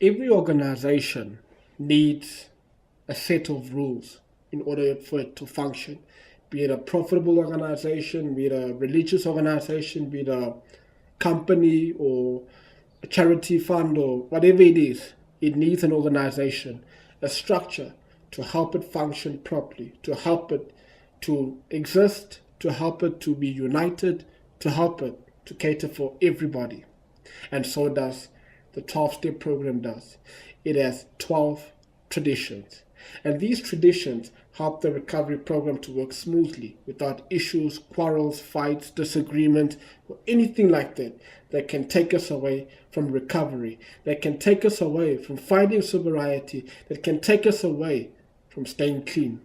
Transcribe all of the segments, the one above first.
Every organization needs a set of rules in order for it to function. Be it a profitable organization, be it a religious organization, be it a company or a charity fund or whatever it is, it needs an organization, a structure to help it function properly, to help it to exist, to help it to be united, to help it to cater for everybody. And so does the 12-step program does. It has 12 traditions. And these traditions help the recovery program to work smoothly without issues, quarrels, fights, disagreements, or anything like that that can take us away from recovery, that can take us away from finding sobriety, that can take us away from staying clean.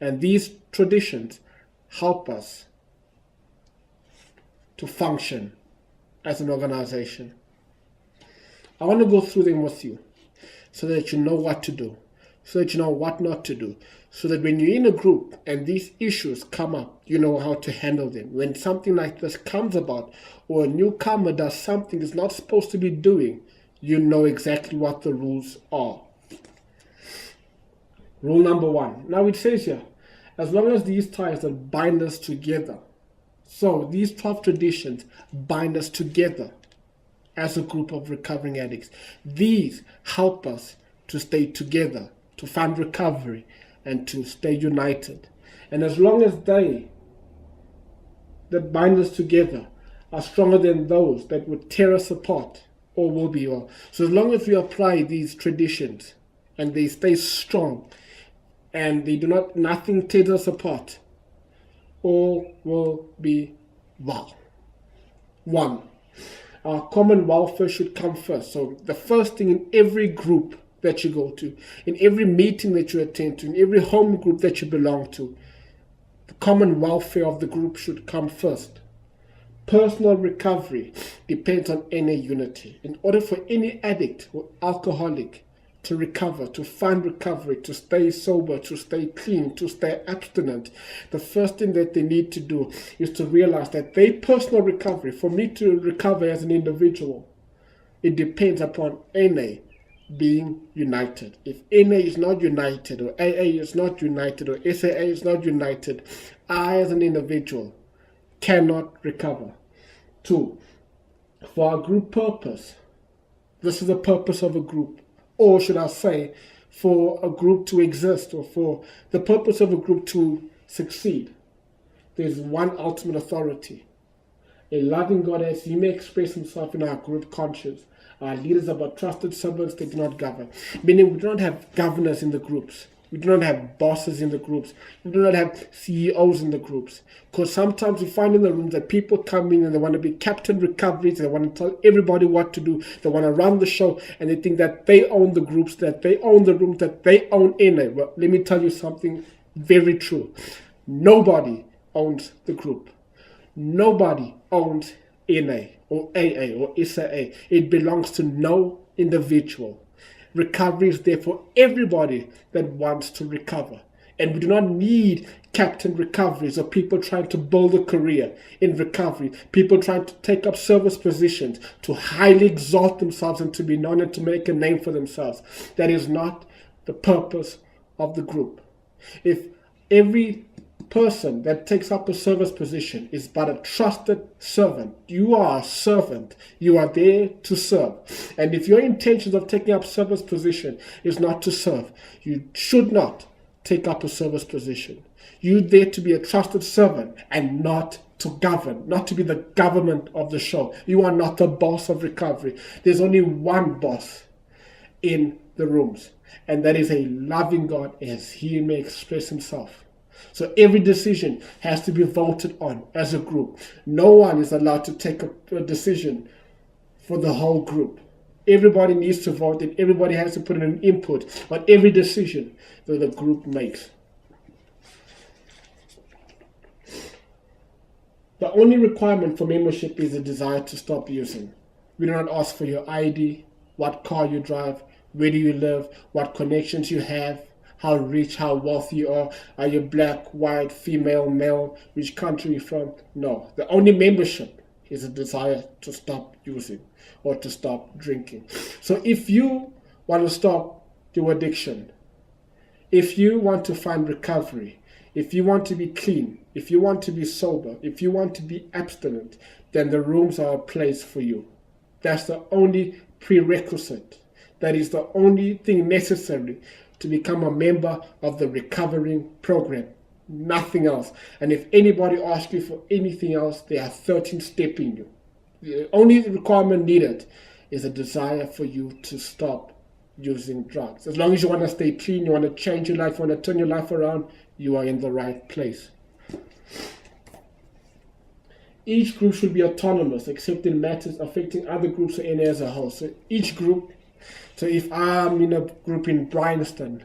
And these traditions help us to function as an organization. I want to go through them with you so that you know what to do, so that you know what not to do, so that when you're in a group and these issues come up, you know how to handle them. When something like this comes about or a newcomer does something it's not supposed to be doing, you know exactly what the rules are. Rule number 1. Now it says here, as long as these ties that bind us together, so these 12 traditions bind us together as a group of recovering addicts. These help us to stay together, to find recovery, and to stay united. And as long as they that bind us together are stronger than those that would tear us apart, all will be well. So as long as we apply these traditions and they stay strong and they do not, nothing tears us apart, all will be well. 1. Our common welfare should come first. So the first thing in every group that you go to, in every meeting that you attend to, in every home group that you belong to, the common welfare of the group should come first. Personal recovery depends on NA unity. In order for any addict or alcoholic to recover, to find recovery, to stay sober, to stay clean, to stay abstinent, the first thing that they need to do is to realize that their personal recovery, for me to recover as an individual, it depends upon NA being united. If NA is not united, or AA is not united, or SAA is not united, I as an individual cannot recover. 2, for our group purpose, this is the purpose of a group, or should I say, for a group to exist, or for the purpose of a group to succeed, there's one ultimate authority. A loving God, as He may express Himself in our group conscience. Our leaders are but trusted servants, they do not govern. Meaning we do not have governors in the groups. We do not have bosses in the groups. We do not have CEOs in the groups. Because sometimes we find in the rooms that people come in and they want to be captain recoveries. They want to tell everybody what to do. They want to run the show. And they think that they own the groups, that they own the rooms, that they own NA. Well, let me tell you something very true. Nobody owns the group. Nobody owns NA or AA or SAA. It belongs to no individual. Recovery is there for everybody that wants to recover. And we do not need captain recoveries or people trying to build a career in recovery, people trying to take up service positions to highly exalt themselves and to be known and to make a name for themselves. That is not the purpose of the group. If every person that takes up a service position is but a trusted servant, you are a servant, you are there to serve. And if your intentions of taking up service position is not to serve, you should not take up a service position. You're there to be a trusted servant and not to govern, not to be the government of the show. You are not the boss of recovery. There's only one boss in the rooms, and that is a loving God as He may express Himself. So every decision has to be voted on as a group. No one is allowed to take a decision for the whole group. Everybody needs to vote and everybody has to put in an input on every decision that the group makes. The only requirement for membership is a desire to stop using. We do not ask for your ID, what car you drive, where do you live, what connections you have, how rich, how wealthy you are you black, white, female, male, which country you're from. No, the only membership is a desire to stop using or to stop drinking. So if you want to stop your addiction, if you want to find recovery, if you want to be clean, if you want to be sober, if you want to be abstinent, then the rooms are a place for you. That's the only prerequisite. That is the only thing necessary to become a member of the recovering program. Nothing else. And if anybody asks you for anything else, they are 13-stepping you. The only requirement needed is a desire for you to stop using drugs. As long as you want to stay clean, you want to change your life, you want to turn your life around, you are in the right place. Each group should be autonomous, except in matters affecting other groups or NA as a whole. So each group, so if I'm in a group in Bryanston,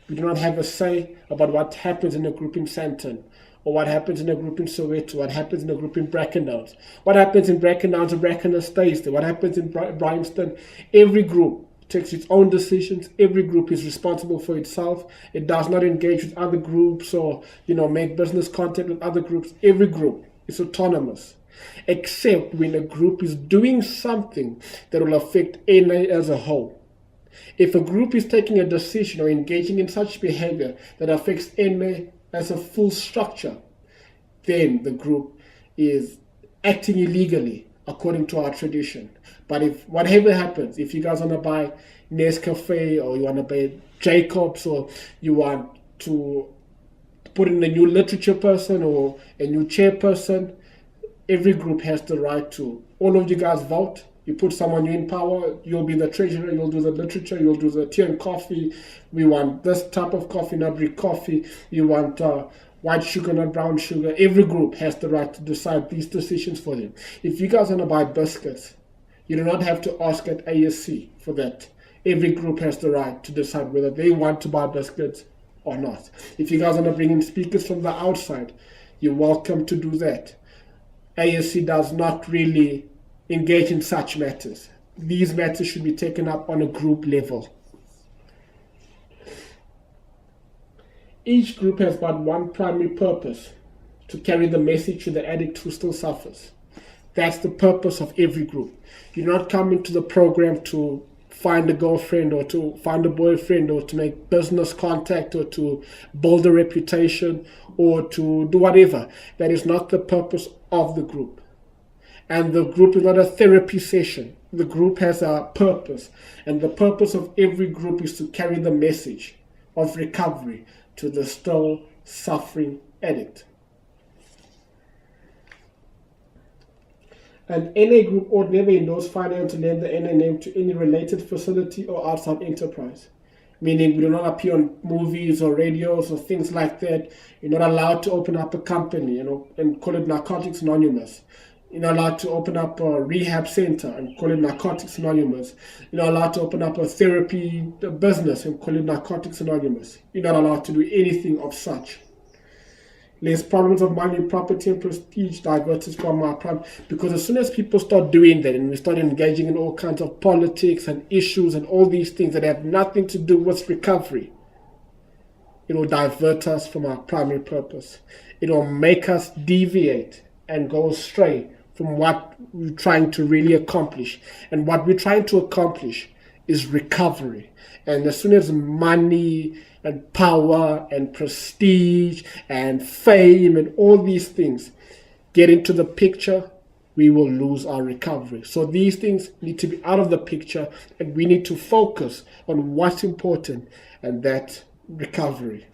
we do not have a say about what happens in a group in Sandton, or what happens in a group in Soweto, what happens in a group in Brackenhouse. What happens in Brackenhouse and Brackenhouse stays there. What happens in Bryanston, every group takes its own decisions. Every group is responsible for itself. It does not engage with other groups or, make business contact with other groups. Every group is autonomous, except when a group is doing something that will affect NA as a whole. If a group is taking a decision or engaging in such behavior that affects NA as a full structure, then the group is acting illegally according to our tradition. But if whatever happens, if you guys want to buy Nescafe or you want to buy Jacobs or you want to put in a new literature person or a new chairperson, every group has the right to. All of you guys vote. You put someone new in power, you'll be the treasurer, you'll do the literature, you'll do the tea and coffee. We want this type of coffee, not Greek coffee. You want white sugar, not brown sugar. Every group has the right to decide these decisions for them. If you guys want to buy biscuits, you do not have to ask at ASC for that. Every group has the right to decide whether they want to buy biscuits or not. If you guys want to bring in speakers from the outside, you're welcome to do that. ASC does not really engage in such matters. These matters should be taken up on a group level. Each group has but one primary purpose: to carry the message to the addict who still suffers. That's the purpose of every group. You're not coming to the program to find a girlfriend or to find a boyfriend or to make business contact or to build a reputation or to do whatever. That is not the purpose of the group. And the group is not a therapy session. The group has a purpose. And the purpose of every group is to carry the message of recovery to the still suffering addict. An NA group ought never endorse, finance, or lend the NA name to any related facility or outside enterprise. Meaning we do not appear on movies or radios or things like that. You're not allowed to open up a company, and call it Narcotics Anonymous. You're not allowed to open up a rehab center and call it Narcotics Anonymous. You're not allowed to open up a therapy business and call it Narcotics Anonymous. You're not allowed to do anything of such. There's problems of money, property, and prestige divert us from our prime. Because as soon as people start doing that and we start engaging in all kinds of politics and issues and all these things that have nothing to do with recovery, it will divert us from our primary purpose. It will make us deviate and go astray from what we're trying to really accomplish. And what we're trying to accomplish is recovery. And as soon as money and power and prestige and fame and all these things get into the picture, we will lose our recovery. So these things need to be out of the picture, and we need to focus on what's important, and that's recovery.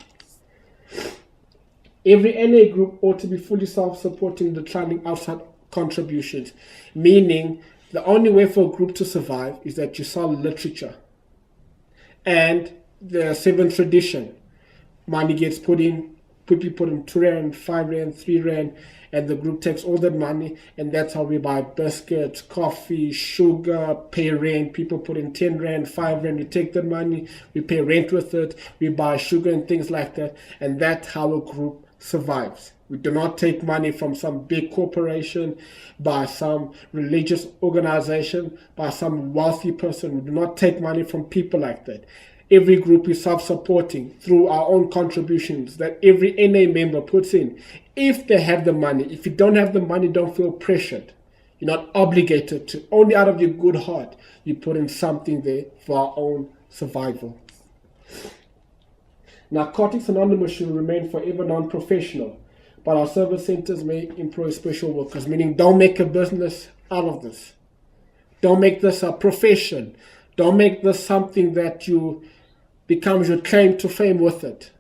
Every NA group ought to be fully self-supporting, declining outside contributions, meaning the only way for a group to survive is that you sell literature. And the seventh tradition, money gets put in 2 rand, 5 rand, 3 rand, and the group takes all that money, and that's how we buy biscuits, coffee, sugar, pay rent. People put in 10 rand, 5 rand, we take that money, we pay rent with it, we buy sugar and things like that, and that's how a group survives. We do not take money from some big corporation, by some religious organization, by some wealthy person. We do not take money from people like that. Every group is self-supporting through our own contributions that every NA member puts in. If they have the money, if you don't have the money, don't feel pressured. You're not obligated to. Only out of your good heart, you put in something there for our own survival. Narcotics Anonymous should remain forever non-professional, but our service centers may employ special workers, meaning don't make a business out of this. Don't make this a profession. Don't make this something that you becomes your claim to fame with it.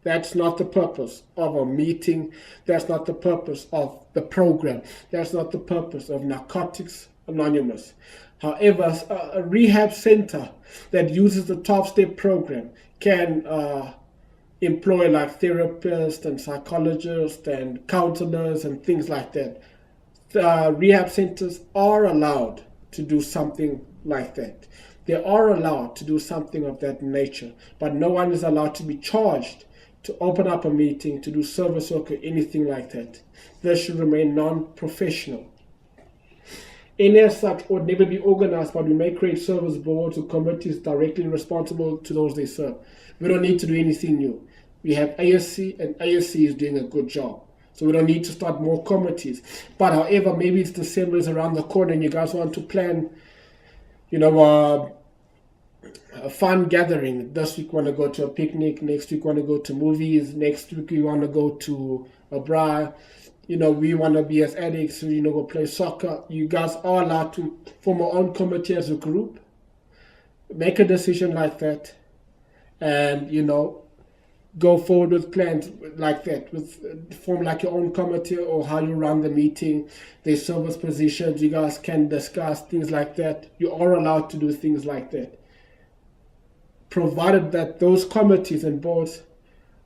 That's not the purpose of a meeting. That's not the purpose of the program. That's not the purpose of Narcotics Anonymous. However, a rehab center that uses the 12-step program can employ like therapists and psychologists and counselors and things like that. Rehab centers are allowed to do something like that. They are allowed to do something of that nature, but no one is allowed to be charged to open up a meeting, to do service work or anything like that. This should remain non-professional. Any as such would never be organized, but we may create service boards or committees directly responsible to those they serve. We don't need to do anything new. We have ASC, and ASC is doing a good job. So we don't need to start more committees. But however, maybe it's December is around the corner and you guys want to plan, a fun gathering. This week want to go to a picnic, next week want to go to movies, next week we want to go to a bar. We want to be as addicts, go play soccer. You guys are allowed to form our own committee as a group, make a decision like that, and, go forward with plans like that, form like your own committee or how you run the meeting. There's service positions, you guys can discuss things like that. You are allowed to do things like that, provided that those committees and boards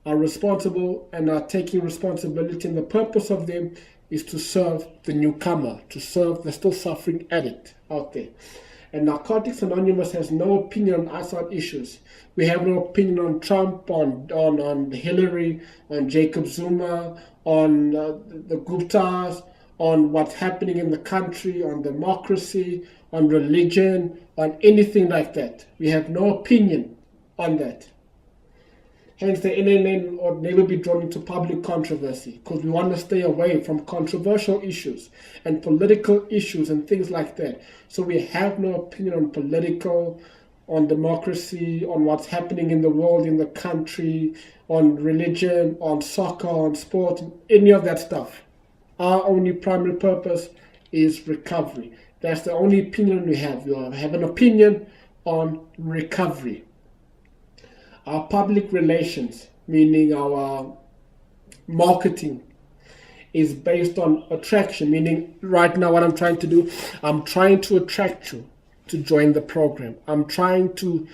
are responsible and are taking responsibility, and the purpose of them is to serve the newcomer, to serve the still suffering addict out there. And Narcotics Anonymous has no opinion on outside issues. We have no opinion on Trump, on Hillary, on Jacob Zuma, on the Guptas, on what's happening in the country, on democracy, on religion, on anything like that. We have no opinion on that. Hence, the NNN would never be drawn into public controversy, because we want to stay away from controversial issues and political issues and things like that. So we have no opinion on political, on democracy, on what's happening in the world, in the country, on religion, on soccer, on sport, any of that stuff. Our only primary purpose is recovery. That's the only opinion we have. We have an opinion on recovery. Our public relations, meaning our marketing, is based on attraction, meaning right now what I'm trying to do, I'm trying to attract you to join the program. I'm trying to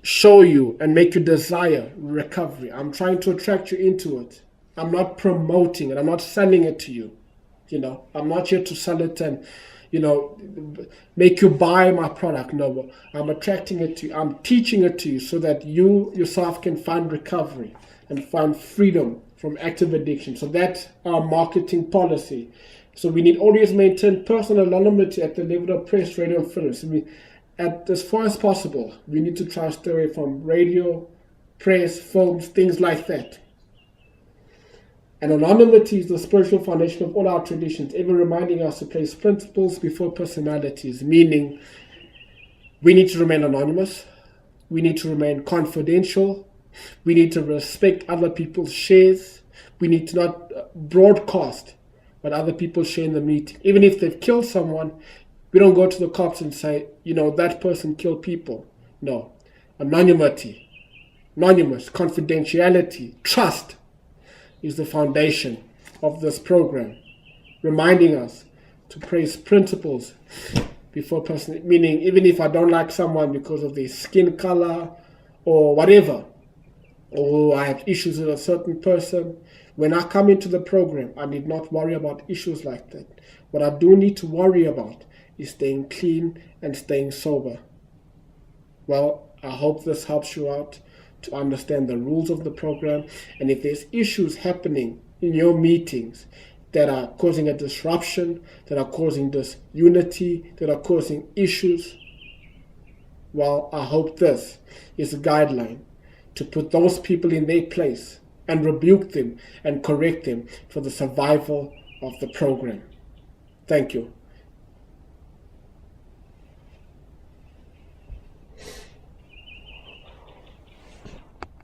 show you and make you desire recovery. I'm trying to attract you into it. I'm not promoting it. I'm not selling it to you. I'm not here to sell it and make you buy my product. No, I'm attracting it to you. I'm teaching it to you so that you yourself can find recovery and find freedom from active addiction. So that's our marketing policy. So we need always maintain personal anonymity at the level of press, radio, and films. As far as possible, we need to try to stay away from radio, press, films, things like that. And anonymity is the spiritual foundation of all our traditions, ever reminding us to place principles before personalities, meaning we need to remain anonymous, we need to remain confidential, we need to respect other people's shares, we need to not broadcast what other people share in the meeting. Even if they've killed someone, we don't go to the cops and say, that person killed people. No. Anonymity, confidentiality, trust is the foundation of this program, reminding us to place principles before person, meaning even if I don't like someone because of their skin color or whatever, or I have issues with a certain person, when I come into the program, I need not worry about issues like that. What I do need to worry about is staying clean and staying sober. Well, I hope this helps you out to understand the rules of the program, and if there's issues happening in your meetings that are causing a disruption, that are causing disunity, that are causing issues, well, I hope this is a guideline to put those people in their place and rebuke them and correct them for the survival of the program. Thank you.